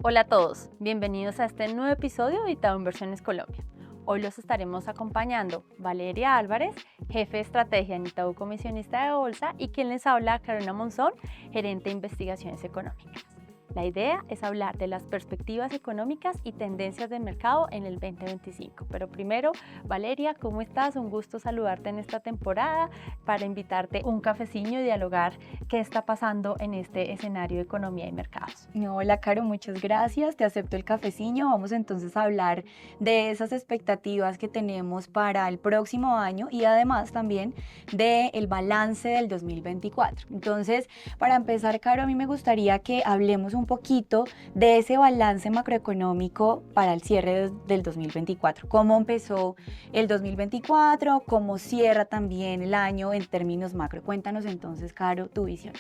Hola a todos, bienvenidos a este nuevo episodio de Itaú Inversiones Colombia. Hoy los estaremos acompañando Valeria Álvarez, jefe de estrategia en Itaú Comisionista de Bolsa, y quien les habla, Carolina Monzón, gerente de investigaciones económicas. La idea es hablar de las perspectivas económicas y tendencias del mercado en el 2025. Pero primero, Valeria, ¿cómo estás? Un gusto saludarte en esta temporada para invitarte un cafecillo y dialogar qué está pasando en este escenario de economía y mercados. Hola, Caro, muchas gracias. Te acepto el cafecillo. Vamos entonces a hablar de esas expectativas que tenemos para el próximo año y además también del balance del 2024. Entonces, para empezar, Caro, a mí me gustaría que hablemos un poquito de ese balance macroeconómico para el cierre del 2024. ¿Cómo empezó el 2024? ¿Cómo cierra también el año en términos macro? Cuéntanos entonces, Caro, tu visión.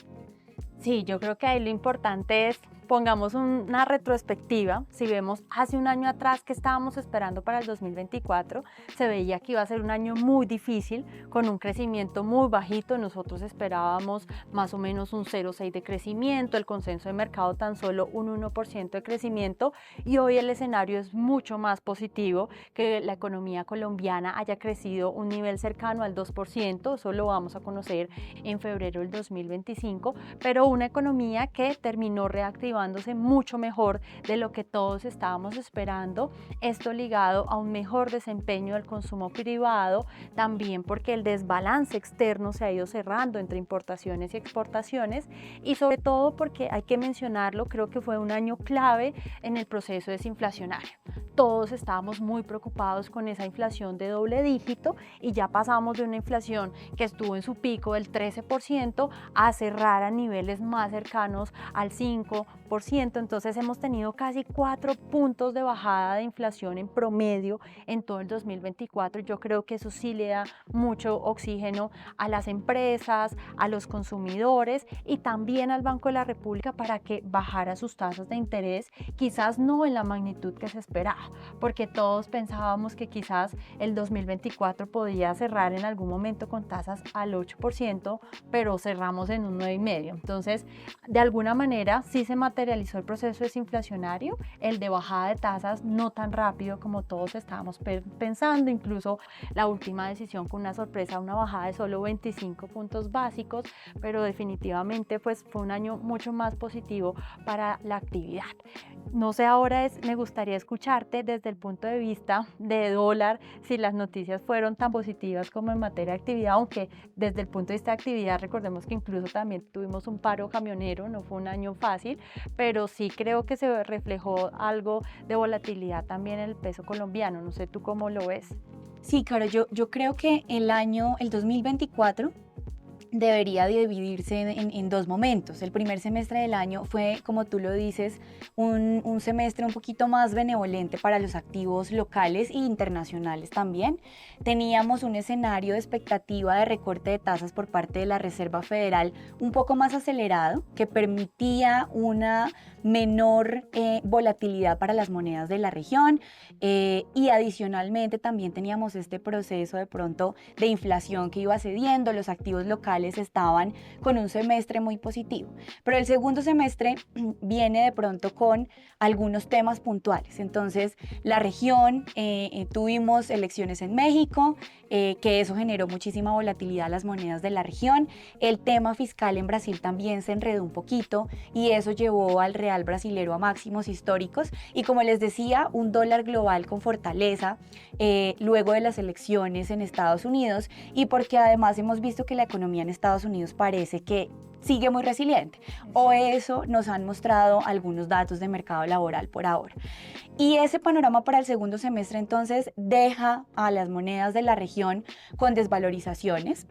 Sí, yo creo que ahí lo importante es pongamos una retrospectiva. Si vemos hace un año atrás que estábamos esperando para el 2024, se veía que iba a ser un año muy difícil, con un crecimiento muy bajito. Nosotros esperábamos más o menos un 0,6 de crecimiento, el consenso de mercado tan solo un 1% de crecimiento, y hoy el escenario es mucho más positivo, que la economía colombiana haya crecido un nivel cercano al 2%, eso lo vamos a conocer en febrero del 2025, pero una economía que terminó reactivándose mucho mejor de lo que todos estábamos esperando. Esto ligado a un mejor desempeño del consumo privado, también porque el desbalance externo se ha ido cerrando entre importaciones y exportaciones, y sobre todo porque hay que mencionarlo, creo que fue un año clave en el proceso desinflacionario. Todos estábamos muy preocupados con esa inflación de doble dígito y ya pasamos de una inflación que estuvo en su pico del 13% a cerrar a niveles más cercanos al 5%. Entonces hemos tenido casi 4 puntos de bajada de inflación en promedio en todo el 2024. Yo creo que eso sí le da mucho oxígeno a las empresas, a los consumidores y también al Banco de la República para que bajara sus tasas de interés, quizás no en la magnitud que se esperaba, porque todos pensábamos que quizás el 2024 podía cerrar en algún momento con tasas al 8%, pero cerramos en un 9,5%. Entonces, de alguna manera sí se materializó el proceso desinflacionario, el de bajada de tasas no tan rápido como todos estábamos pensando, incluso la última decisión con una sorpresa, una bajada de solo 25 puntos básicos, pero definitivamente pues fue un año mucho más positivo para la actividad. No sé, ahora me gustaría escucharte desde el punto de vista de dólar, si las noticias fueron tan positivas como en materia de actividad, aunque desde el punto de vista de actividad recordemos que incluso también tuvimos un paro camionero, no fue un año fácil, pero sí creo que se reflejó algo de volatilidad también en el peso colombiano. No sé tú cómo lo ves. Sí, Caro, yo creo que el 2024, debería dividirse en dos momentos. El primer semestre del año fue, como tú lo dices, un semestre un poquito más benevolente para los activos locales e internacionales también. Teníamos un escenario de expectativa de recorte de tasas por parte de la Reserva Federal un poco más acelerado, que permitía una menor volatilidad para las monedas de la región, y adicionalmente también teníamos este proceso de pronto de inflación que iba cediendo. Los activos locales estaban con un semestre muy positivo, pero el segundo semestre viene de pronto con algunos temas puntuales. Entonces la región, tuvimos elecciones en México, que eso generó muchísima volatilidad a las monedas de la región. El tema fiscal en Brasil también se enredó un poquito y eso llevó al real brasilero a máximos históricos, y como les decía, un dólar global con fortaleza luego de las elecciones en Estados Unidos, y porque además hemos visto que la economía en Estados Unidos parece que sigue muy resiliente, o eso nos han mostrado algunos datos de mercado laboral por ahora. Y ese panorama para el segundo semestre entonces deja a las monedas de la región con desvalorizaciones.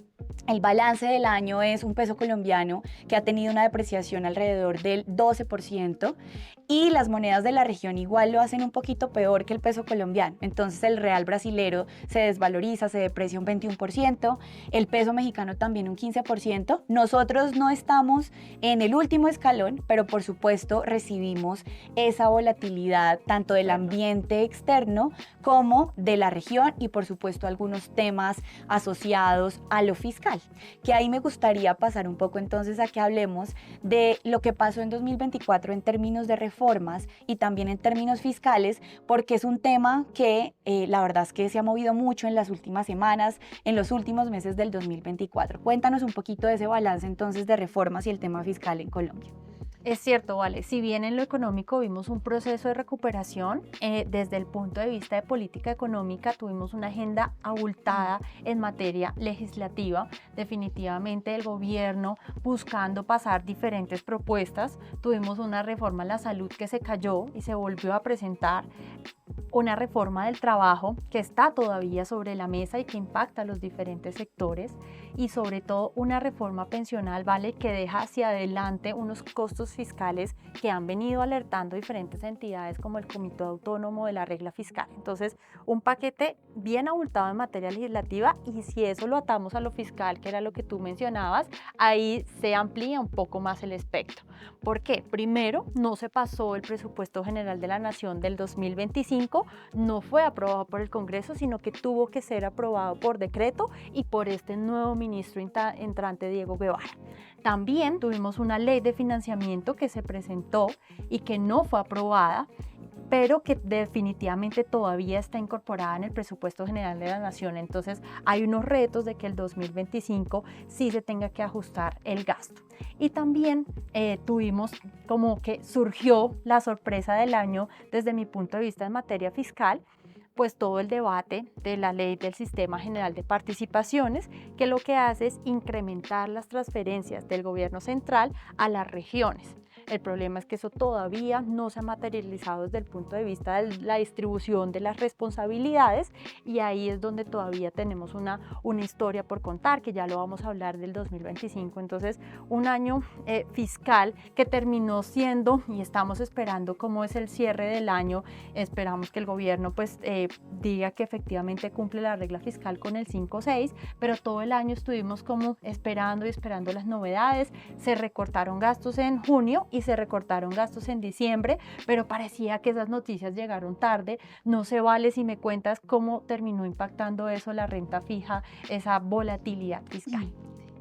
El balance del año es un peso colombiano que ha tenido una depreciación alrededor del 12%, y las monedas de la región igual lo hacen un poquito peor que el peso colombiano. Entonces el real brasilero se desvaloriza, se deprecia un 21%, el peso mexicano también un 15%. Nosotros no estamos en el último escalón, pero por supuesto recibimos esa volatilidad tanto del ambiente externo como de la región y por supuesto algunos temas asociados a lo fiscal, que ahí me gustaría pasar un poco entonces a que hablemos de lo que pasó en 2024 en términos de reformas y también en términos fiscales, porque es un tema que la verdad es que se ha movido mucho en las últimas semanas, en los últimos meses del 2024. Cuéntanos un poquito de ese balance entonces de reformas y el tema fiscal en Colombia. Es cierto, Vale, si bien en lo económico vimos un proceso de recuperación, desde el punto de vista de política económica tuvimos una agenda abultada en materia legislativa, definitivamente el gobierno buscando pasar diferentes propuestas, tuvimos una reforma a la salud que se cayó y se volvió a presentar, una reforma del trabajo que está todavía sobre la mesa y que impacta a los diferentes sectores y sobre todo una reforma pensional, ¿vale?, que deja hacia adelante unos costos fiscales que han venido alertando diferentes entidades como el Comité Autónomo de la Regla Fiscal. Entonces, un paquete bien abultado en materia legislativa y si eso lo atamos a lo fiscal, que era lo que tú mencionabas, ahí se amplía un poco más el espectro. ¿Por qué? Primero, no se pasó el presupuesto general de la Nación del 2025, no fue aprobado por el Congreso, sino que tuvo que ser aprobado por decreto y por este nuevo ministro entrante, Diego Guevara. También tuvimos una ley de financiamiento que se presentó y que no fue aprobada, pero que definitivamente todavía está incorporada en el presupuesto general de la Nación. Entonces hay unos retos de que el 2025 sí se tenga que ajustar el gasto. Y también tuvimos como que surgió la sorpresa del año desde mi punto de vista en materia fiscal, pues todo el debate de la ley del Sistema General de Participaciones, que lo que hace es incrementar las transferencias del gobierno central a las regiones. El problema es que eso todavía no se ha materializado desde el punto de vista de la distribución de las responsabilidades y ahí es donde todavía tenemos una historia por contar, que ya lo vamos a hablar del 2025. Entonces, un año fiscal que terminó siendo, y estamos esperando cómo es el cierre del año, esperamos que el gobierno pues diga que efectivamente cumple la regla fiscal con el 5-6, pero todo el año estuvimos como esperando y esperando las novedades. Se recortaron gastos en junio y se recortaron gastos en diciembre, pero parecía que esas noticias llegaron tarde. No sé, Vale, si me cuentas cómo terminó impactando eso la renta fija, esa volatilidad fiscal.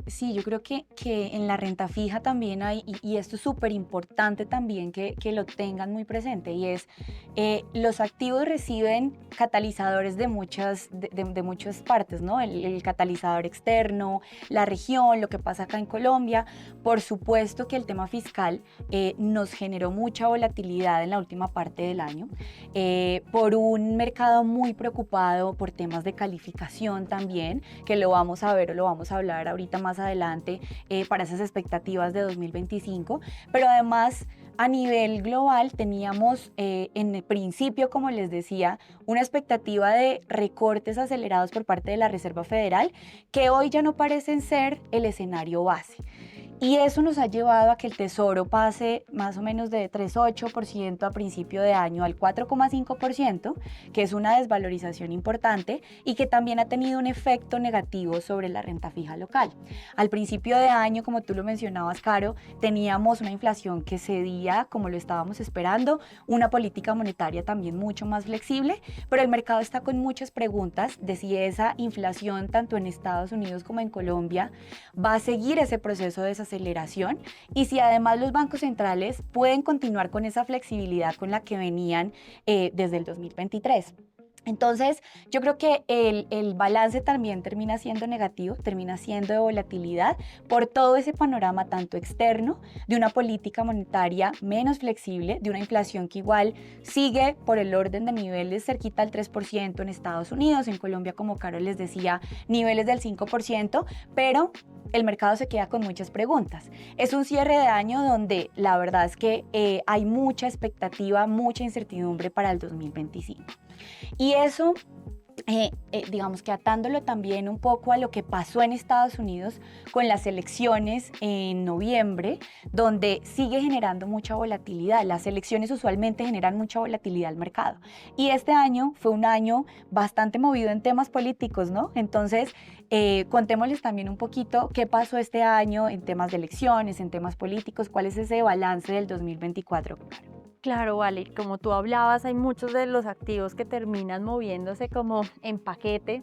Sí, yo creo que en la renta fija también hay, y esto es súper importante también que lo tengan muy presente, y es los activos reciben catalizadores de muchas partes, ¿no? El catalizador externo, la región, lo que pasa acá en Colombia. Por supuesto que el tema fiscal nos generó mucha volatilidad en la última parte del año, por un mercado muy preocupado por temas de calificación también, que lo vamos a ver o lo vamos a hablar ahorita más adelante para esas expectativas de 2025, pero además a nivel global teníamos en el principio, como les decía, una expectativa de recortes acelerados por parte de la Reserva Federal que hoy ya no parecen ser el escenario base. Y eso nos ha llevado a que el Tesoro pase más o menos de 3,8% a principio de año al 4,5%, que es una desvalorización importante y que también ha tenido un efecto negativo sobre la renta fija local. Al principio de año, como tú lo mencionabas, Caro, teníamos una inflación que cedía como lo estábamos esperando, una política monetaria también mucho más flexible, pero el mercado está con muchas preguntas de si esa inflación, tanto en Estados Unidos como en Colombia, va a seguir ese proceso de desaceleración y si además los bancos centrales pueden continuar con esa flexibilidad con la que venían desde el 2023. Entonces, yo creo que el balance también termina siendo negativo, termina siendo de volatilidad por todo ese panorama tanto externo, de una política monetaria menos flexible, de una inflación que igual sigue por el orden de niveles cerquita al 3% en Estados Unidos, en Colombia, como Carol les decía, niveles del 5%, pero el mercado se queda con muchas preguntas. Es un cierre de año donde la verdad es que hay mucha expectativa, mucha incertidumbre para el 2025. Y eso digamos que atándolo también un poco a lo que pasó en Estados Unidos con las elecciones en noviembre, donde sigue generando mucha volatilidad. Las elecciones usualmente generan mucha volatilidad al mercado. Y este año fue un año bastante movido en temas políticos, ¿no? Entonces, contémosles también un poquito qué pasó este año en temas de elecciones, en temas políticos, cuál es ese balance del 2024. Claro, vale, como tú hablabas, hay muchos de los activos que terminan moviéndose como en paquete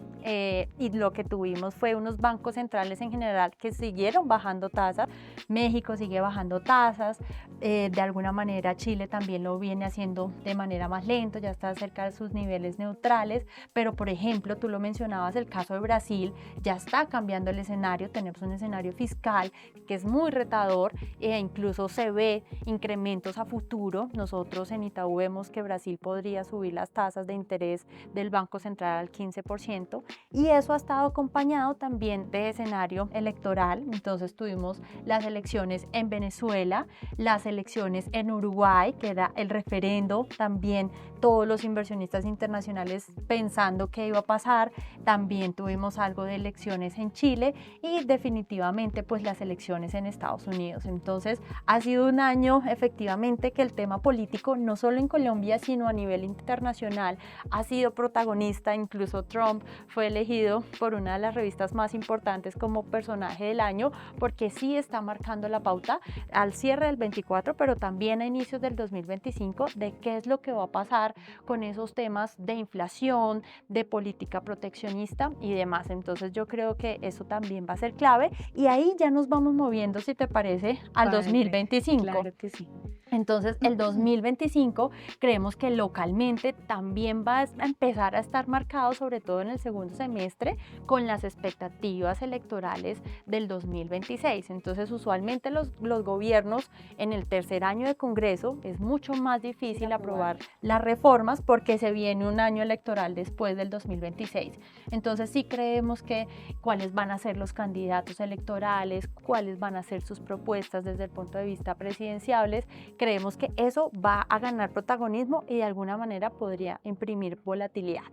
y lo que tuvimos fue unos bancos centrales en general que siguieron bajando tasas. México sigue bajando tasas, de alguna manera Chile también lo viene haciendo de manera más lento, ya está cerca de sus niveles neutrales, pero por ejemplo, tú lo mencionabas, el caso de Brasil ya está cambiando el escenario, tenemos un escenario fiscal que es muy retador e incluso se ve incrementos a futuro. Nosotros en Itaú vemos que Brasil podría subir las tasas de interés del Banco Central al 15% y eso ha estado acompañado también de escenario electoral. Entonces tuvimos las elecciones en Venezuela, las elecciones en Uruguay, que era el referendo, también todos los inversionistas internacionales pensando qué iba a pasar, también tuvimos algo de elecciones en Chile y definitivamente pues las elecciones en Estados Unidos. Entonces ha sido un año efectivamente que el tema político, no solo en Colombia, sino a nivel internacional, ha sido protagonista. Incluso Trump fue elegido por una de las revistas más importantes como personaje del año, porque sí está marcando la pauta al cierre del 24, pero también a inicios del 2025, de qué es lo que va a pasar con esos temas de inflación, de política proteccionista y demás. Entonces yo creo que eso también va a ser clave y ahí ya nos vamos moviendo, si te parece, al 2025. Claro que sí. Entonces, el 2025 creemos que localmente también va a empezar a estar marcado, sobre todo en el segundo semestre, con las expectativas electorales del 2026. Entonces, usualmente los gobiernos en el tercer año de Congreso es mucho más difícil aprobar las reformas porque se viene un año electoral después del 2026. Entonces, sí creemos que cuáles van a ser los candidatos electorales, cuáles van a ser sus propuestas desde el punto de vista presidenciables. Creemos que eso va a ganar protagonismo y de alguna manera podría imprimir volatilidad.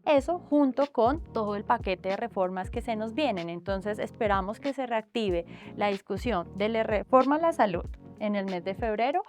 Eso junto con todo el paquete de reformas que se nos vienen. Entonces esperamos que se reactive la discusión de la reforma a la salud en el mes de febrero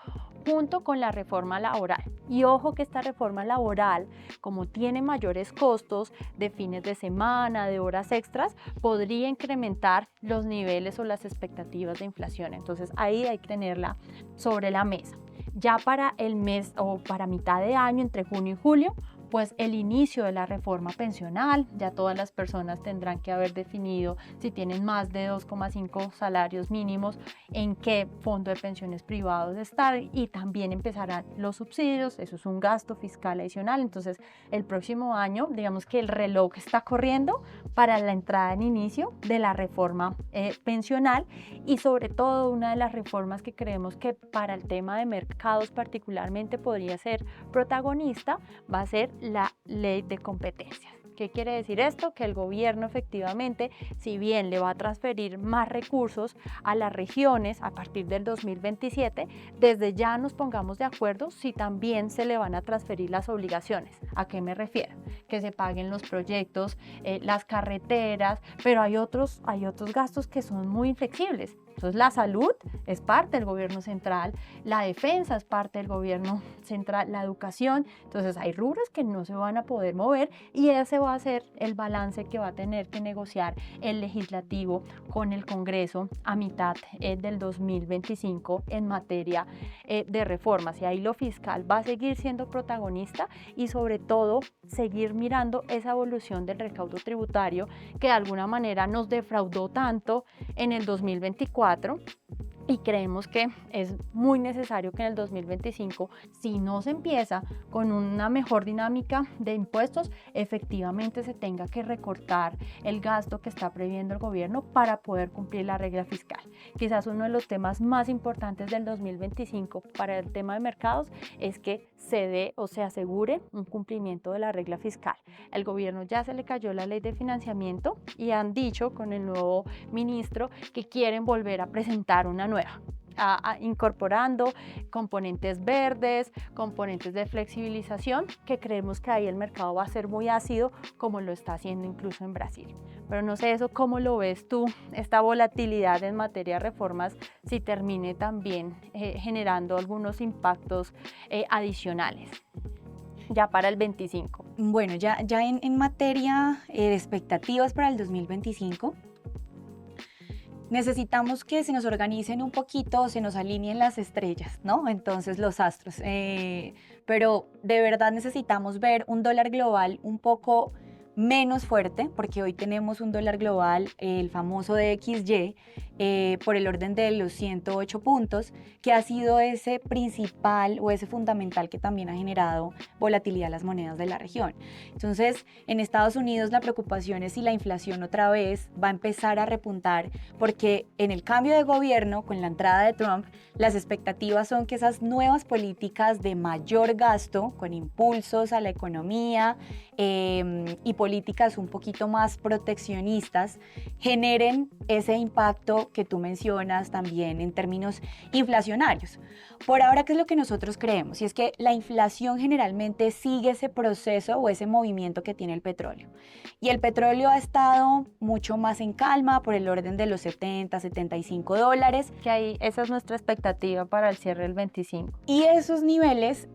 junto con la reforma laboral. Y ojo que esta reforma laboral, como tiene mayores costos de fines de semana, de horas extras, podría incrementar los niveles o las expectativas de inflación. Entonces ahí hay que tenerla sobre la mesa. Ya para el mes o para mitad de año, entre junio y julio, pues el inicio de la reforma pensional, ya todas las personas tendrán que haber definido si tienen más de 2,5 salarios mínimos, en qué fondo de pensiones privados estar y también empezarán los subsidios, eso es un gasto fiscal adicional. Entonces el próximo año, digamos que el reloj está corriendo para la entrada en inicio de la reforma pensional y sobre todo una de las reformas que creemos que para el tema de mercados particularmente podría ser protagonista va a ser la ley de competencias. ¿Qué quiere decir esto? Que el gobierno efectivamente, si bien le va a transferir más recursos a las regiones a partir del 2027, desde ya nos pongamos de acuerdo si también se le van a transferir las obligaciones. ¿A qué me refiero? Que se paguen los proyectos, las carreteras, pero hay otros gastos que son muy inflexibles. Entonces la salud es parte del gobierno central, la defensa es parte del gobierno central, la educación. Entonces hay rubros que no se van a poder mover y ese va a ser el balance que va a tener que negociar el legislativo con el Congreso a mitad del 2025 en materia de reformas. Y ahí lo fiscal va a seguir siendo protagonista y sobre todo seguir mirando esa evolución del recaudo tributario que de alguna manera nos defraudó tanto en el 2024. Y creemos que es muy necesario que en el 2025, si no se empieza con una mejor dinámica de impuestos, efectivamente se tenga que recortar el gasto que está previendo el gobierno para poder cumplir la regla fiscal. Quizás uno de los temas más importantes del 2025 para el tema de mercados es que se dé o se asegure un cumplimiento de la regla fiscal. El gobierno ya se le cayó la ley de financiamiento y han dicho con el nuevo ministro que quieren volver a presentar una nueva. incorporando componentes verdes, componentes de flexibilización, que creemos que ahí el mercado va a ser muy ácido, como lo está haciendo incluso en Brasil. Pero no sé eso, ¿cómo lo ves tú, esta volatilidad en materia de reformas, si termine también generando algunos impactos adicionales ya para el 25? Bueno, ya en materia de expectativas para el 2025, necesitamos que se nos organicen un poquito, se nos alineen las estrellas, ¿no? Entonces los astros. Pero de verdad necesitamos ver un dólar global un poco menos fuerte, porque hoy tenemos un dólar global, el famoso DXY, por el orden de los 108 puntos, que ha sido ese principal o ese fundamental que también ha generado volatilidad a las monedas de la región. Entonces, en Estados Unidos la preocupación es si la inflación otra vez va a empezar a repuntar, porque en el cambio de gobierno, con la entrada de Trump, las expectativas son que esas nuevas políticas de mayor gasto, con impulsos a la economía y políticas un poquito más proteccionistas, generen ese impacto que tú mencionas también en términos inflacionarios. Por ahora, ¿qué es lo que nosotros creemos? Y es que la inflación generalmente sigue ese proceso o ese movimiento que tiene el petróleo. Y el petróleo ha estado mucho más en calma, por el orden de los 70, 75 dólares. Que ahí, esa es nuestra expectativa para el cierre del 25. Y esos niveles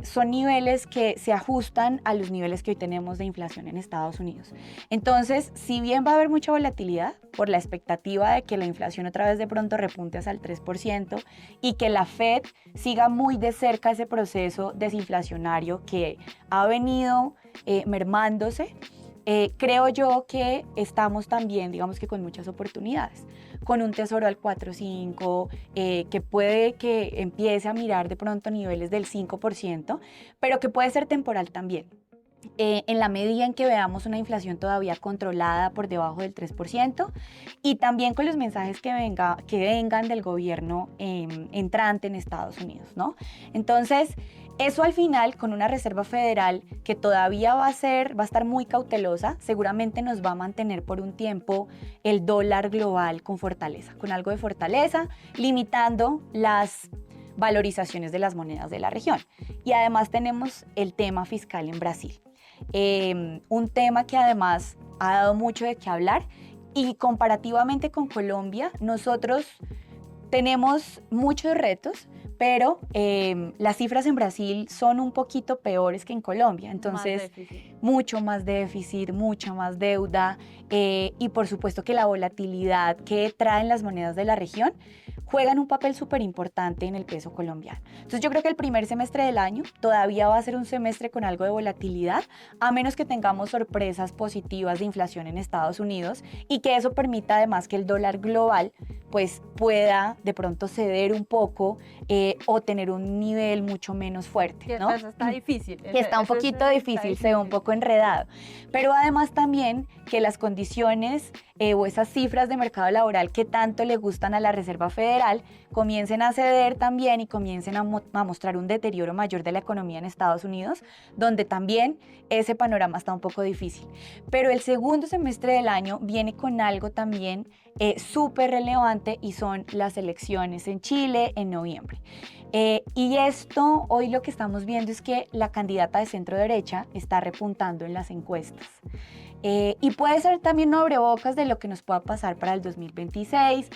son niveles que se ajustan a los niveles que hoy tenemos de inflación en Estados Unidos. Entonces, si bien va a haber mucha volatilidad por la expectativa de que la inflación otra vez de pronto repunte hasta el 3% y que la Fed siga muy de cerca ese proceso desinflacionario que ha venido mermándose, creo yo que estamos también, digamos que con muchas oportunidades, con un tesoro al 4.5, que puede que empiece a mirar de pronto niveles del 5%, pero que puede ser temporal también. En la medida en que veamos una inflación todavía controlada por debajo del 3% y también con los mensajes que vengan del gobierno entrante en Estados Unidos, ¿no? Entonces, eso al final, con una Reserva Federal que todavía va a estar muy cautelosa, seguramente nos va a mantener por un tiempo el dólar global con fortaleza, con algo de fortaleza, limitando las valorizaciones de las monedas de la región. Y además tenemos el tema fiscal en Brasil. Un tema que además ha dado mucho de qué hablar, y comparativamente con Colombia, nosotros tenemos muchos retos, pero las cifras en Brasil son un poquito peores que en Colombia. Entonces, mucho más déficit, mucha más deuda y por supuesto que la volatilidad que traen las monedas de la región juegan un papel súper importante en el peso colombiano. Entonces yo creo que el primer semestre del año todavía va a ser un semestre con algo de volatilidad, a menos que tengamos sorpresas positivas de inflación en Estados Unidos y que eso permita además que el dólar global pues pueda de pronto ceder un poco o tener un nivel mucho menos fuerte, ¿no? Eso está difícil. Que está un poquito difícil, se ve un poco enredado. Pero además también que las condiciones o esas cifras de mercado laboral que tanto le gustan a la Reserva Federal comiencen a ceder también y comiencen a mostrar un deterioro mayor de la economía en Estados Unidos, donde también ese panorama está un poco difícil. Pero el segundo semestre del año viene con algo también súper relevante y son las elecciones en Chile en noviembre. Y esto, hoy lo que estamos viendo es que la candidata de centro derecha está repuntando en las encuestas. Y puede ser también un abrebocas de lo que nos pueda pasar para el 2026.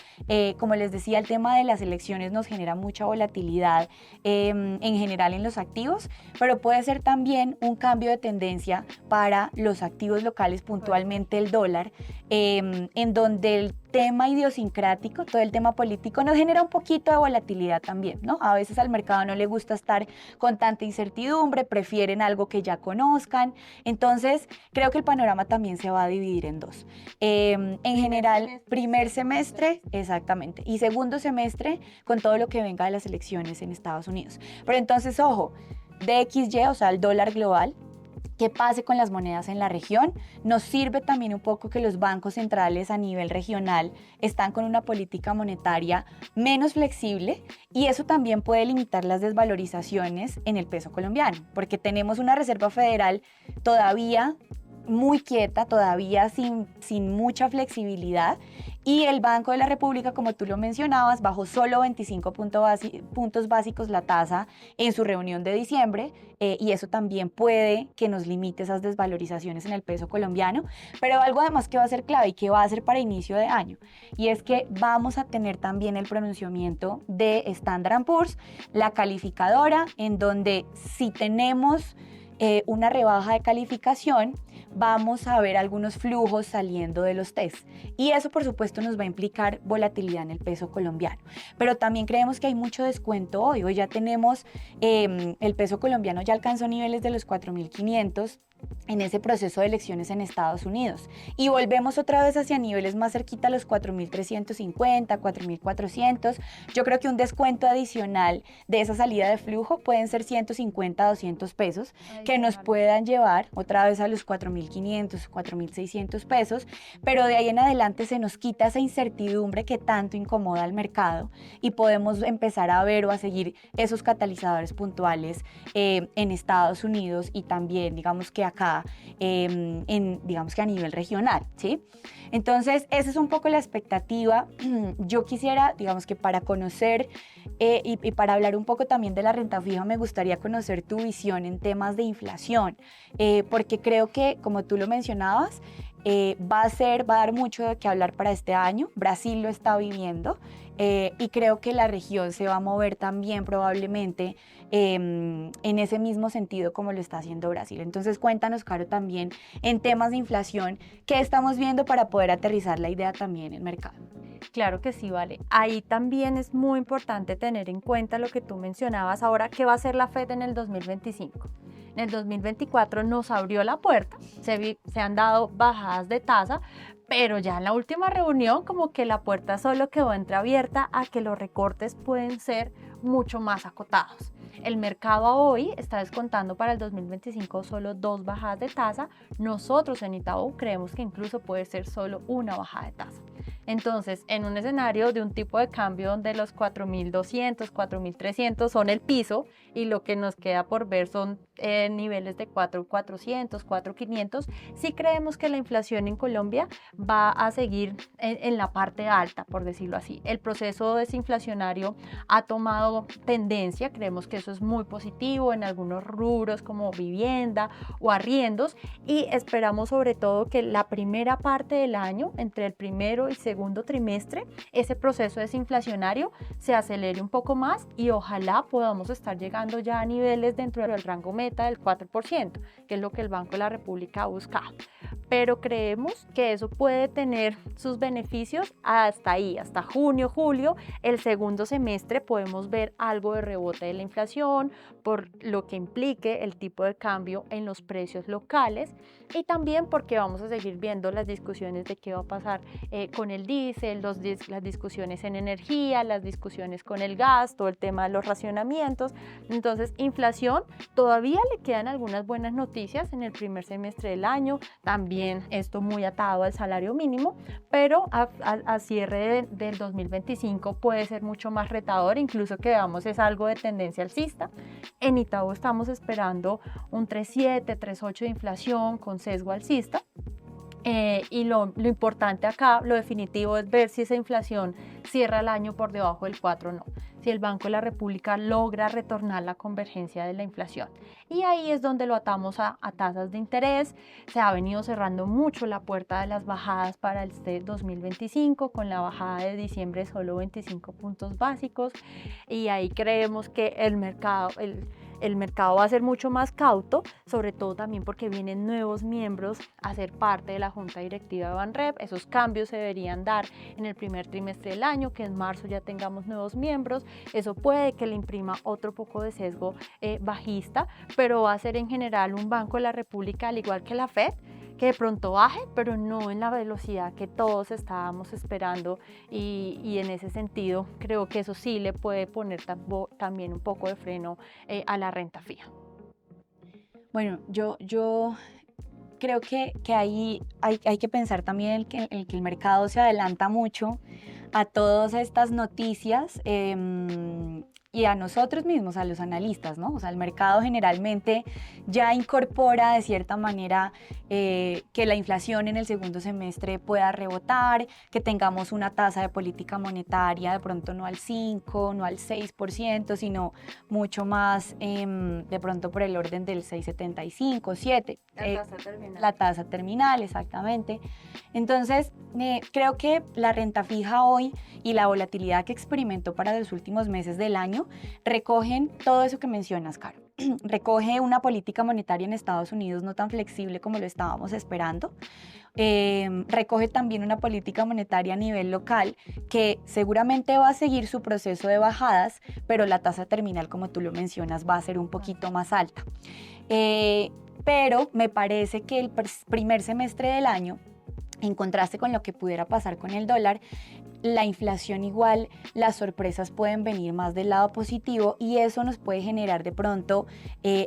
Como les decía, el tema de las elecciones nos genera mucha volatilidad en general en los activos, pero puede ser también un cambio de tendencia para los activos locales, puntualmente el dólar, en donde el tema idiosincrático, todo el tema político nos genera un poquito de volatilidad también, ¿no? A veces al mercado no le gusta estar con tanta incertidumbre, prefieren algo que ya conozcan. Entonces, creo que el panorama también se va a dividir en dos. En general, primer semestre, exactamente, y segundo semestre con todo lo que venga de las elecciones en Estados Unidos. Pero entonces, ojo, DXY, o sea, el dólar global, qué pase con las monedas en la región. Nos sirve también un poco que los bancos centrales a nivel regional están con una política monetaria menos flexible y eso también puede limitar las desvalorizaciones en el peso colombiano, porque tenemos una Reserva Federal todavía muy quieta, todavía sin mucha flexibilidad. Y el Banco de la República, como tú lo mencionabas, bajó solo 25 puntos básicos la tasa en su reunión de diciembre, y eso también puede que nos limite esas desvalorizaciones en el peso colombiano. Pero algo además que va a ser clave y que va a ser para inicio de año, y es que vamos a tener también el pronunciamiento de Standard Poor's, la calificadora, en donde si tenemos una rebaja de calificación, vamos a ver algunos flujos saliendo de los test, y eso por supuesto nos va a implicar volatilidad en el peso colombiano. Pero también creemos que hay mucho descuento hoy ya tenemos, el peso colombiano ya alcanzó niveles de los 4.500 en ese proceso de elecciones en Estados Unidos, y volvemos otra vez hacia niveles más cerquita a los 4.350, 4.400. Yo creo que un descuento adicional de esa salida de flujo pueden ser 150, 200 pesos, que nos puedan llevar otra vez a los 4.500, 4.600 pesos, pero de ahí en adelante se nos quita esa incertidumbre que tanto incomoda al mercado, y podemos empezar a ver o a seguir esos catalizadores puntuales en Estados Unidos, y también digamos que acá, digamos que a nivel regional, ¿sí? Entonces, esa es un poco la expectativa. Yo quisiera, digamos que para conocer y para hablar un poco también de la renta fija, me gustaría conocer tu visión en temas de inflación, porque creo que, como tú lo mencionabas, va a dar mucho de qué hablar para este año. Brasil lo está viviendo, y creo que la región se va a mover también probablemente en ese mismo sentido como lo está haciendo Brasil. Entonces cuéntanos, Caro, también en temas de inflación, ¿qué estamos viendo para poder aterrizar la idea también en el mercado? Claro que sí, vale. Ahí también es muy importante tener en cuenta lo que tú mencionabas ahora, que va a hacer la Fed en el 2025. En el 2024 nos abrió la puerta, se han dado bajadas de tasa, pero ya en la última reunión como que la puerta solo quedó entreabierta a que los recortes pueden ser mucho más acotados. El mercado hoy está descontando para el 2025 solo 2 bajadas de tasa. Nosotros en Itaú creemos que incluso puede ser solo una bajada de tasa. Entonces, en un escenario de un tipo de cambio donde los 4.200, 4.300 son el piso y lo que nos queda por ver son niveles de 4.400, 4.500, sí creemos que la inflación en Colombia va a seguir en la parte alta, por decirlo así. El proceso desinflacionario ha tomado tendencia, creemos que eso es muy positivo en algunos rubros como vivienda o arriendos, y esperamos sobre todo que la primera parte del año, entre el primero y segundo trimestre, ese proceso desinflacionario se acelere un poco más y ojalá podamos estar llegando ya a niveles dentro del rango meta del 4%, que es lo que el Banco de la República ha buscado. Pero creemos que eso puede tener sus beneficios hasta ahí, hasta junio, julio. El segundo semestre podemos ver algo de rebote de la inflación por lo que implique el tipo de cambio en los precios locales, y también porque vamos a seguir viendo las discusiones de qué va a pasar con el diésel, las discusiones en energía, las discusiones con el gas, todo el tema de los racionamientos. Entonces, inflación, todavía le quedan algunas buenas noticias en el primer semestre del año, también esto muy atado al salario mínimo, pero a cierre del 2025 puede ser mucho más retador, incluso que veamos es algo de tendencia alcista. En Itaú estamos esperando un 3.7, 3.8 de inflación con sesgo alcista. Y lo importante acá, lo definitivo, es ver si esa inflación cierra el año por debajo del 4 o no. Si el Banco de la República logra retornar la convergencia de la inflación. Y ahí es donde lo atamos a tasas de interés. Se ha venido cerrando mucho la puerta de las bajadas para este 2025, con la bajada de diciembre solo 25 puntos básicos. Y ahí creemos que el mercado va a ser mucho más cauto, sobre todo también porque vienen nuevos miembros a ser parte de la junta directiva de Banrep. Esos cambios se deberían dar en el primer trimestre del año, que en marzo ya tengamos nuevos miembros. Eso puede que le imprima otro poco de sesgo bajista, pero va a ser en general un Banco de la República, al igual que la Fed, que de pronto baje, pero no en la velocidad que todos estábamos esperando, y en ese sentido creo que eso sí le puede poner también un poco de freno a la renta fija. Bueno, yo creo que ahí hay que pensar también que el mercado se adelanta mucho a todas estas noticias, y a nosotros mismos, a los analistas, ¿no? O sea, el mercado generalmente ya incorpora de cierta manera que la inflación en el segundo semestre pueda rebotar, que tengamos una tasa de política monetaria de pronto no al 5, no al 6%, sino mucho más de pronto por el orden del 6,75, 7. La tasa terminal. La tasa terminal, exactamente. Entonces, creo que la renta fija hoy y la volatilidad que experimentó para los últimos meses del año recogen todo eso que mencionas, Caro. Recoge una política monetaria en Estados Unidos no tan flexible como lo estábamos esperando. Recoge también una política monetaria a nivel local que seguramente va a seguir su proceso de bajadas, pero la tasa terminal, como tú lo mencionas, va a ser un poquito más alta. Pero me parece que el primer semestre del año, en contraste con lo que pudiera pasar con el dólar, la inflación igual, las sorpresas pueden venir más del lado positivo y eso nos puede generar de pronto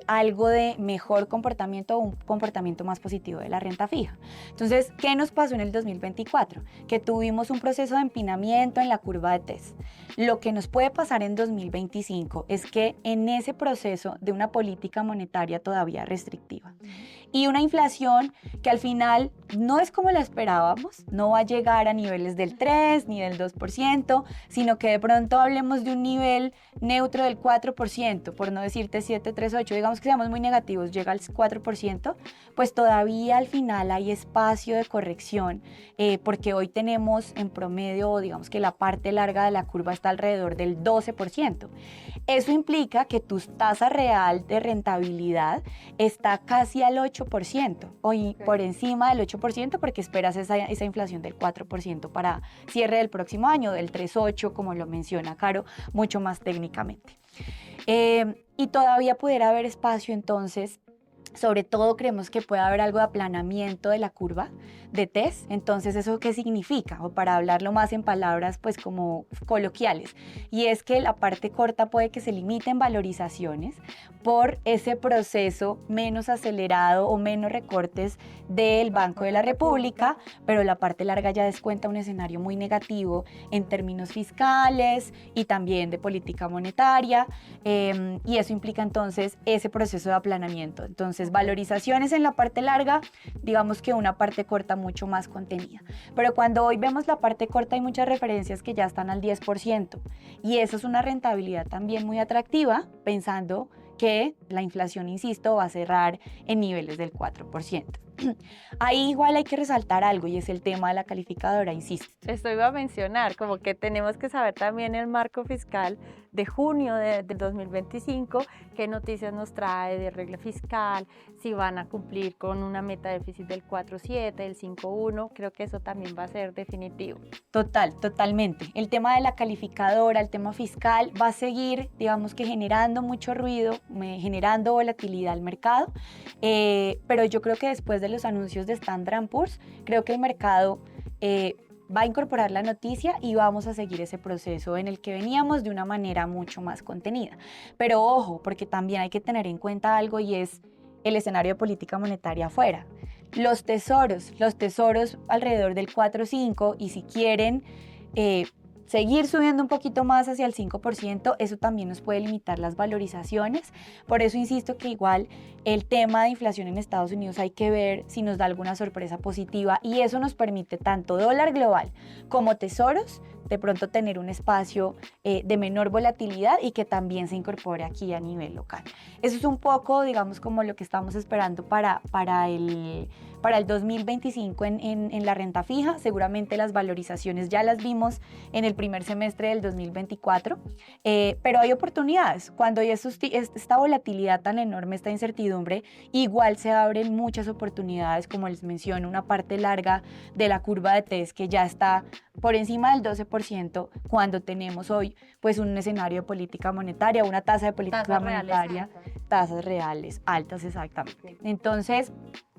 algo de mejor comportamiento o un comportamiento más positivo de la renta fija. Entonces, ¿qué nos pasó en el 2024? Que tuvimos un proceso de empinamiento en la curva de test. Lo que nos puede pasar en 2025 es que en ese proceso de una política monetaria todavía restrictiva y una inflación que al final no es como la esperábamos, no va a llegar a niveles del 3 ni del 2%, sino que de pronto hablemos de un nivel neutro del 4%, por no decirte 7, 3, 8, digamos que seamos muy negativos, llega al 4%, pues todavía al final hay espacio de corrección, porque hoy tenemos en promedio, digamos que la parte larga de la curva está alrededor del 12%. Eso implica que tu tasa real de rentabilidad está casi al 8%, hoy por encima del 8%, porque esperas esa inflación del 4% para cierre del próximo año, del 3,8%, como lo menciona Caro, mucho más técnicamente. Y todavía pudiera haber espacio entonces. Sobre todo creemos que puede haber algo de aplanamiento de la curva de test. Entonces, ¿eso qué significa? O para hablarlo más en palabras pues como coloquiales. Y es que la parte corta puede que se limite en valorizaciones por ese proceso menos acelerado o menos recortes del Banco de la República, pero la parte larga ya descuenta un escenario muy negativo en términos fiscales y también de política monetaria. Y eso implica entonces ese proceso de aplanamiento. Entonces, valorizaciones en la parte larga, digamos que una parte corta mucho más contenida. Pero cuando hoy vemos la parte corta hay muchas referencias que ya están al 10% y eso es una rentabilidad también muy atractiva, pensando que la inflación, insisto, va a cerrar en niveles del 4%. Ahí igual hay que resaltar algo y es el tema de la calificadora, insisto. Esto iba a mencionar, como que tenemos que saber también el marco fiscal de junio del 2025, qué noticias nos trae de regla fiscal, si van a cumplir con una meta de déficit del 4,7, del 5,1, creo que eso también va a ser definitivo. Totalmente. El tema de la calificadora, el tema fiscal va a seguir, digamos que generando mucho ruido, generando volatilidad al mercado, pero yo creo que después de los anuncios de Standard & Poor's, creo que el mercado va a incorporar la noticia y vamos a seguir ese proceso en el que veníamos de una manera mucho más contenida. Pero ojo, porque también hay que tener en cuenta algo y es el escenario de política monetaria afuera. Los tesoros alrededor del 4,5 y si quieren seguir subiendo un poquito más hacia el 5%, eso también nos puede limitar las valorizaciones. Por eso insisto que igual el tema de inflación en Estados Unidos hay que ver si nos da alguna sorpresa positiva y eso nos permite tanto dólar global como tesoros de pronto tener un espacio de menor volatilidad y que también se incorpore aquí a nivel local. Eso es un poco, digamos, como lo que estamos esperando para el 2025 en la renta fija. Seguramente las valorizaciones ya las vimos en el primer semestre del 2024, pero hay oportunidades. Cuando hay esta volatilidad tan enorme, esta incertidumbre, igual se abren muchas oportunidades, como les menciono, una parte larga de la curva de test que ya está por encima del 12% cuando tenemos hoy pues un escenario de política monetaria, una tasa de política monetaria, tasas reales altas, exactamente. Entonces,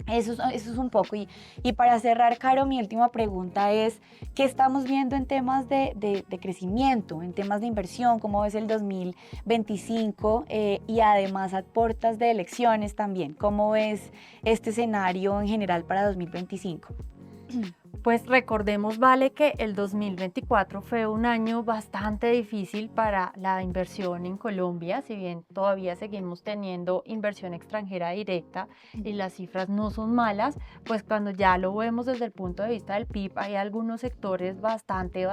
eso es un poco. Y para cerrar, Caro, mi última pregunta es, ¿qué estamos viendo en temas de crecimiento, en temas de inversión? ¿Cómo ves el 2025? Y además a puertas de elecciones también, ¿cómo ves este escenario en general para 2025? Pues recordemos, Vale, que el 2024 fue un año bastante difícil para la inversión en Colombia, si bien todavía seguimos teniendo inversión extranjera directa y las cifras no son malas, pues cuando ya lo vemos desde el punto de vista del PIB, hay algunos sectores bastante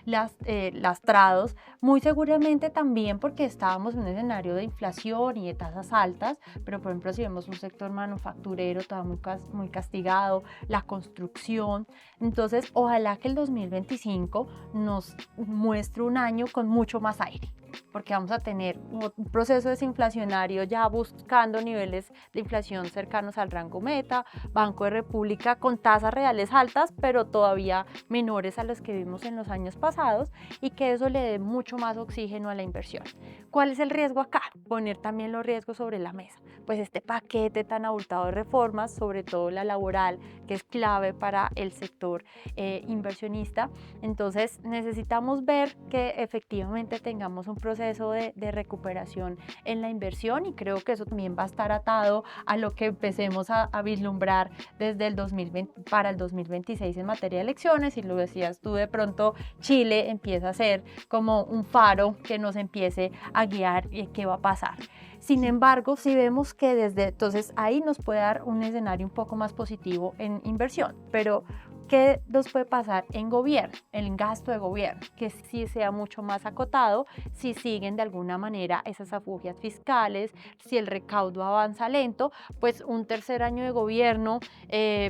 lastrados, muy seguramente también porque estábamos en un escenario de inflación y de tasas altas, pero por ejemplo si vemos un sector manufacturero todavía muy castigado, la construcción. Entonces, ojalá que el 2025 nos muestre un año con mucho más aire, porque vamos a tener un proceso desinflacionario ya buscando niveles de inflación cercanos al rango meta, Banco de República con tasas reales altas, pero todavía menores a las que vimos en los años pasados, y que eso le dé mucho más oxígeno a la inversión. ¿Cuál es el riesgo acá? Poner también los riesgos sobre la mesa. Pues este paquete tan abultado de reformas, sobre todo la laboral, que es clave para el sector inversionista. Entonces necesitamos ver que efectivamente tengamos un proceso de recuperación en la inversión, y creo que eso también va a estar atado a lo que empecemos a vislumbrar desde el 2020 para el 2026 en materia de elecciones. Y lo decías tú, de pronto Chile empieza a ser como un faro que nos empiece a guiar qué va a pasar. Sin embargo, si vemos que desde entonces ahí nos puede dar un escenario un poco más positivo en inversión, pero ¿qué nos puede pasar en gobierno, en gasto de gobierno? Que sí sea mucho más acotado, si siguen de alguna manera esas afugias fiscales, si el recaudo avanza lento, pues un tercer año de gobierno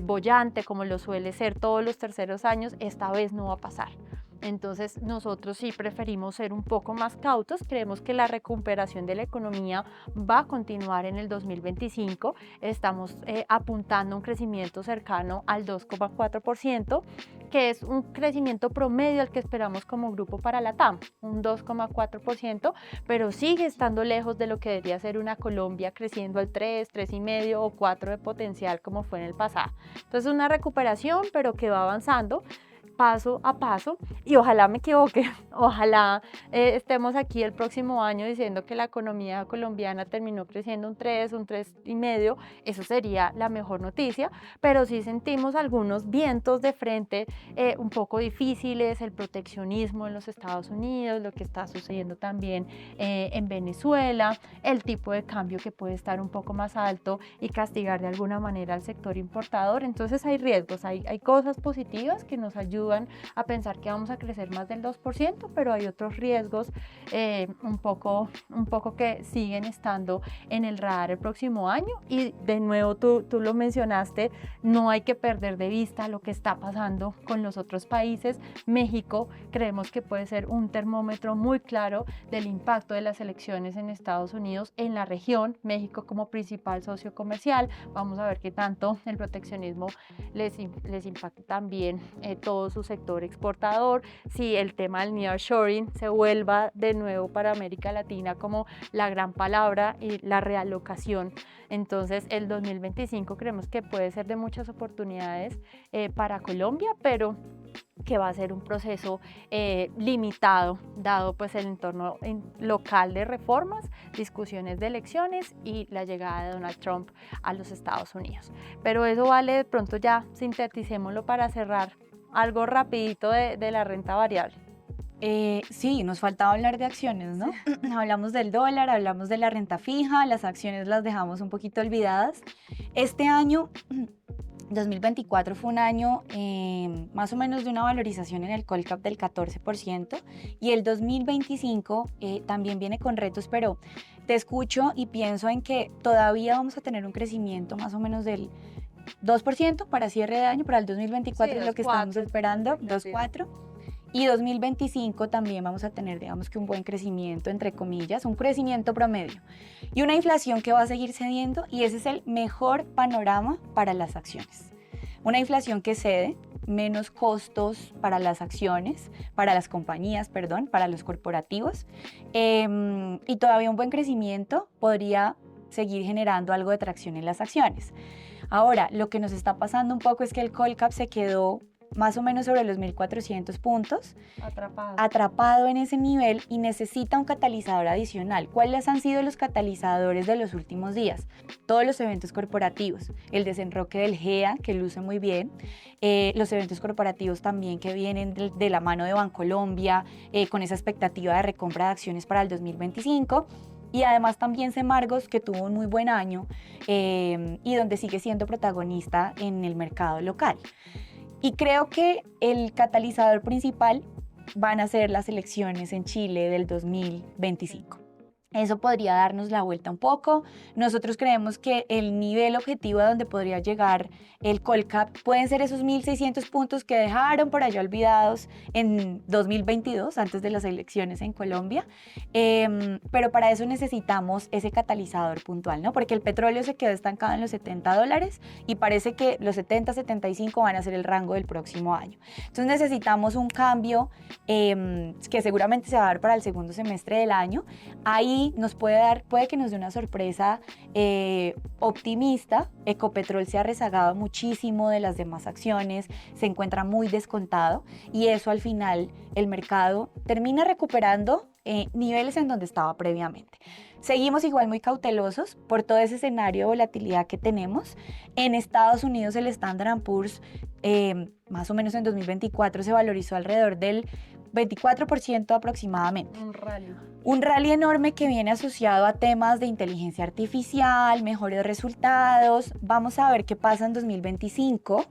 boyante, como lo suele ser todos los terceros años, esta vez no va a pasar. Entonces nosotros sí preferimos ser un poco más cautos, creemos que la recuperación de la economía va a continuar en el 2025, estamos apuntando a un crecimiento cercano al 2,4%, que es un crecimiento promedio al que esperamos como grupo para la TAM, un 2,4%, pero sigue estando lejos de lo que debería ser una Colombia creciendo al 3, 3,5 o 4 de potencial como fue en el pasado. Entonces una recuperación, pero que va avanzando paso a paso, y ojalá me equivoque, ojalá estemos aquí el próximo año diciendo que la economía colombiana terminó creciendo un 3, un 3,5, eso sería la mejor noticia, pero sí sentimos algunos vientos de frente un poco difíciles, el proteccionismo en los Estados Unidos, lo que está sucediendo también en Venezuela, el tipo de cambio que puede estar un poco más alto y castigar de alguna manera al sector importador. Entonces hay riesgos, hay cosas positivas que nos ayudan a pensar que vamos a crecer más del 2%, pero hay otros riesgos un poco que siguen estando en el radar el próximo año. Y de nuevo tú lo mencionaste, no hay que perder de vista lo que está pasando con los otros países. México creemos que puede ser un termómetro muy claro del impacto de las elecciones en Estados Unidos en la región. México como principal socio comercial, vamos a ver qué tanto el proteccionismo les impacta también todo su sector exportador, si el tema del nearshoring se vuelva de nuevo para América Latina como la gran palabra y la realocación. Entonces el 2025 creemos que puede ser de muchas oportunidades para Colombia, pero que va a ser un proceso limitado, dado pues el entorno local de reformas, discusiones de elecciones y la llegada de Donald Trump a los Estados Unidos. Pero eso vale, de pronto ya sinteticémoslo para cerrar algo rapidito de la renta variable. Sí, nos faltaba hablar de acciones, ¿no? Hablamos del dólar, hablamos de la renta fija, las acciones las dejamos un poquito olvidadas. Este año 2024 fue un año más o menos de una valorización en el Colcap del 14%, y el 2025 también viene con retos, pero te escucho y pienso en que todavía vamos a tener un crecimiento más o menos del 2% para cierre de año, para el 2024 Sí, es lo que 2,4, estamos esperando, 2,4%. Y 2025 también vamos a tener, digamos que un buen crecimiento, entre comillas, un crecimiento promedio. Y una inflación que va a seguir cediendo, y ese es el mejor panorama para las acciones. Una inflación que cede, menos costos para las acciones, para las compañías, perdón, para los corporativos. Y todavía un buen crecimiento podría seguir generando algo de tracción en las acciones. Ahora, lo que nos está pasando un poco es que el Colcap se quedó más o menos sobre los 1.400 puntos, Atrapado. atrapado en ese nivel y necesita un catalizador adicional. ¿Cuáles han sido los catalizadores de los últimos días? Todos los eventos corporativos, el desenroque del GEA, que luce muy bien, los eventos corporativos también que vienen de la mano de Bancolombia, con esa expectativa de recompra de acciones para el 2025. Y además también Semargos, que tuvo un muy buen año y donde sigue siendo protagonista en el mercado local. Y creo que el catalizador principal van a ser las elecciones en Chile del 2025. Eso podría darnos la vuelta un poco. Nosotros creemos que el nivel objetivo a donde podría llegar el Colcap pueden ser esos 1.600 puntos que dejaron por allá olvidados en 2022, antes de las elecciones en Colombia. Pero para eso necesitamos ese catalizador puntual, ¿no? Porque el petróleo se quedó estancado en los $70 y parece que los 70, 75 van a ser el rango del próximo año. Entonces necesitamos un cambio que seguramente se va a dar para el segundo semestre del año. Ahí puede que nos dé una sorpresa optimista. Ecopetrol se ha rezagado muchísimo de las demás acciones, se encuentra muy descontado y eso al final el mercado termina recuperando niveles en donde estaba previamente. Seguimos igual muy cautelosos por todo ese escenario de volatilidad que tenemos. En Estados Unidos el Standard & Poor's más o menos en 2024 se valorizó alrededor del 24% aproximadamente. Un rally enorme que viene asociado a temas de inteligencia artificial, mejores resultados. Vamos a ver qué pasa en 2025,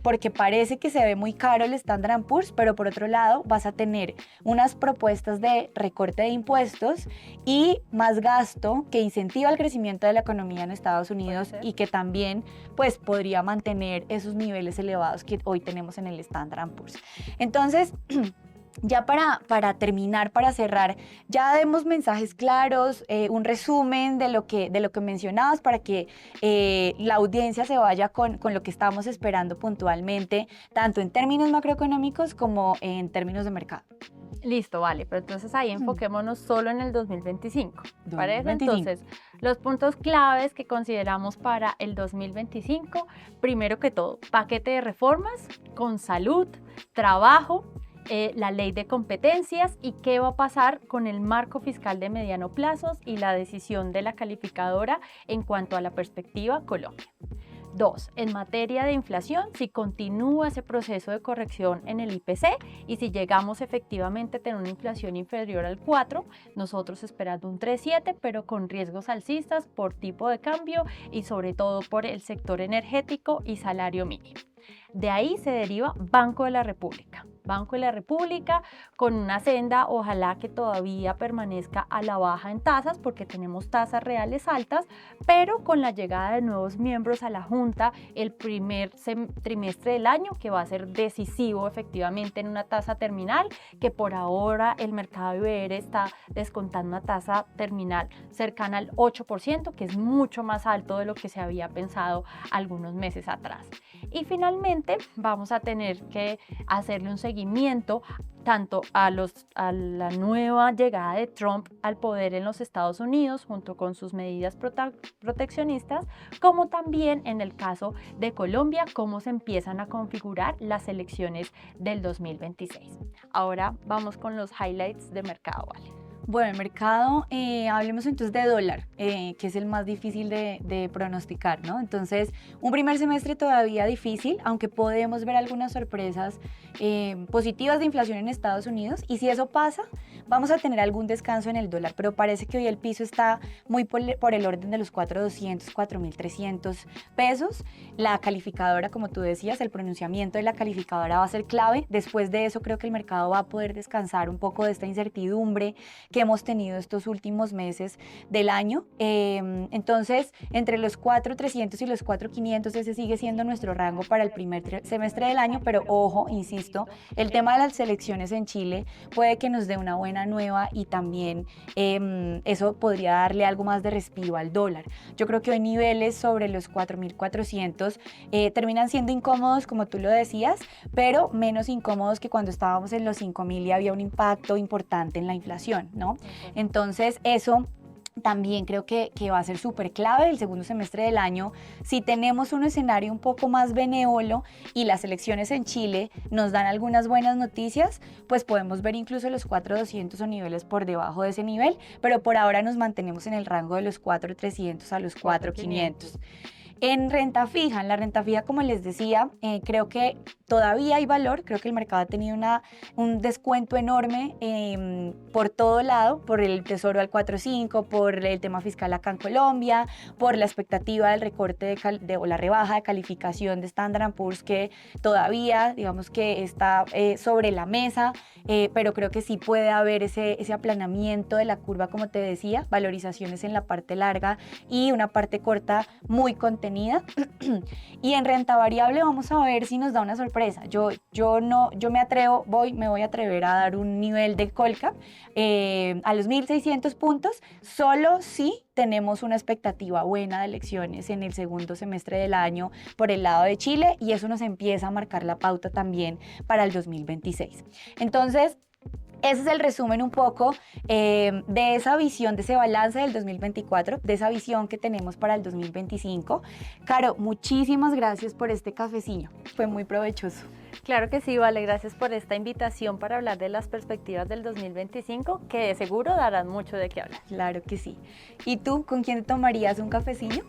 porque parece que se ve muy caro el Standard & Poor's, pero por otro lado vas a tener unas propuestas de recorte de impuestos y más gasto que incentiva el crecimiento de la economía en Estados Unidos y que también pues, podría mantener esos niveles elevados que hoy tenemos en el Standard & Poor's. Entonces, ya para terminar, para cerrar, ya demos mensajes claros, un resumen de lo que mencionabas para que la audiencia se vaya con lo que estamos esperando puntualmente, tanto en términos macroeconómicos como en términos de mercado. Listo, vale, pero entonces ahí enfoquémonos solo en el 2025, ¿parece? Entonces, los puntos claves que consideramos para el 2025, primero que todo, paquete de reformas con salud, trabajo, la ley de competencias y qué va a pasar con el marco fiscal de mediano plazo y la decisión de la calificadora en cuanto a la perspectiva Colombia. 2. En materia de inflación, si continúa ese proceso de corrección en el IPC y si llegamos efectivamente a tener una inflación inferior al 4, nosotros esperando un 3,7, pero con riesgos alcistas por tipo de cambio y sobre todo por el sector energético y salario mínimo. De ahí se deriva Banco de la República. Banco de la República con una senda, ojalá que todavía permanezca a la baja en tasas porque tenemos tasas reales altas, pero con la llegada de nuevos miembros a la Junta el primer trimestre del año, que va a ser decisivo efectivamente en una tasa terminal, que por ahora el mercado IBR está descontando una tasa terminal cercana al 8%, que es mucho más alto de lo que se había pensado algunos meses atrás. Y finalmente vamos a tener que hacerle un seguimiento tanto a la nueva llegada de Trump al poder en los Estados Unidos junto con sus medidas proteccionistas, como también en el caso de Colombia, cómo se empiezan a configurar las elecciones del 2026. Ahora vamos con los highlights de mercado, ¿vale? Bueno, el mercado, hablemos entonces de dólar, que es el más difícil de pronosticar, ¿no? Entonces, un primer semestre todavía difícil, aunque podemos ver algunas sorpresas positivas de inflación en Estados Unidos, y si eso pasa, vamos a tener algún descanso en el dólar, pero parece que hoy el piso está muy por el orden de los 4.200, 4.300 pesos. La calificadora, como tú decías, el pronunciamiento de la calificadora va a ser clave. Después de eso, creo que el mercado va a poder descansar un poco de esta incertidumbre que hemos tenido estos últimos meses del año. Entonces, entre los 4.300 y los 4.500, ese sigue siendo nuestro rango para el primer semestre del año, pero ojo, insisto, el tema de las elecciones en Chile puede que nos dé una buena nueva y también eso podría darle algo más de respiro al dólar. Yo creo que hoy niveles sobre los 4.400 terminan siendo incómodos, como tú lo decías, pero menos incómodos que cuando estábamos en los 5.000 y había un impacto importante en la inflación, ¿no? Entonces, eso también creo que va a ser súper clave el segundo semestre del año. Si tenemos un escenario un poco más benévolo y las elecciones en Chile nos dan algunas buenas noticias, pues podemos ver incluso los 4.200 o niveles por debajo de ese nivel, pero por ahora nos mantenemos en el rango de los 4.300 a los 4.500. En la renta fija, como les decía, creo que todavía hay valor, creo que el mercado ha tenido un descuento enorme por todo lado, por el tesoro al 4.5, por el tema fiscal acá en Colombia, por la expectativa del recorte o la rebaja de calificación de Standard & Poor's, que todavía, digamos que está sobre la mesa, pero creo que sí puede haber ese aplanamiento de la curva, como te decía, valorizaciones en la parte larga y una parte corta muy contenida. Y en renta variable vamos a ver si nos da una sorpresa. Yo me voy a atrever a dar un nivel de Colcap a los 1.600 puntos, solo si tenemos una expectativa buena de elecciones en el segundo semestre del año por el lado de Chile, y eso nos empieza a marcar la pauta también para el 2026. Entonces, ese es el resumen un poco de esa visión, de ese balance del 2024, de esa visión que tenemos para el 2025. Caro, muchísimas gracias por este cafecillo, fue muy provechoso. Claro que sí, Vale, gracias por esta invitación para hablar de las perspectivas del 2025, que de seguro darán mucho de qué hablar. Claro que sí. ¿Y tú, con quién tomarías un cafecillo?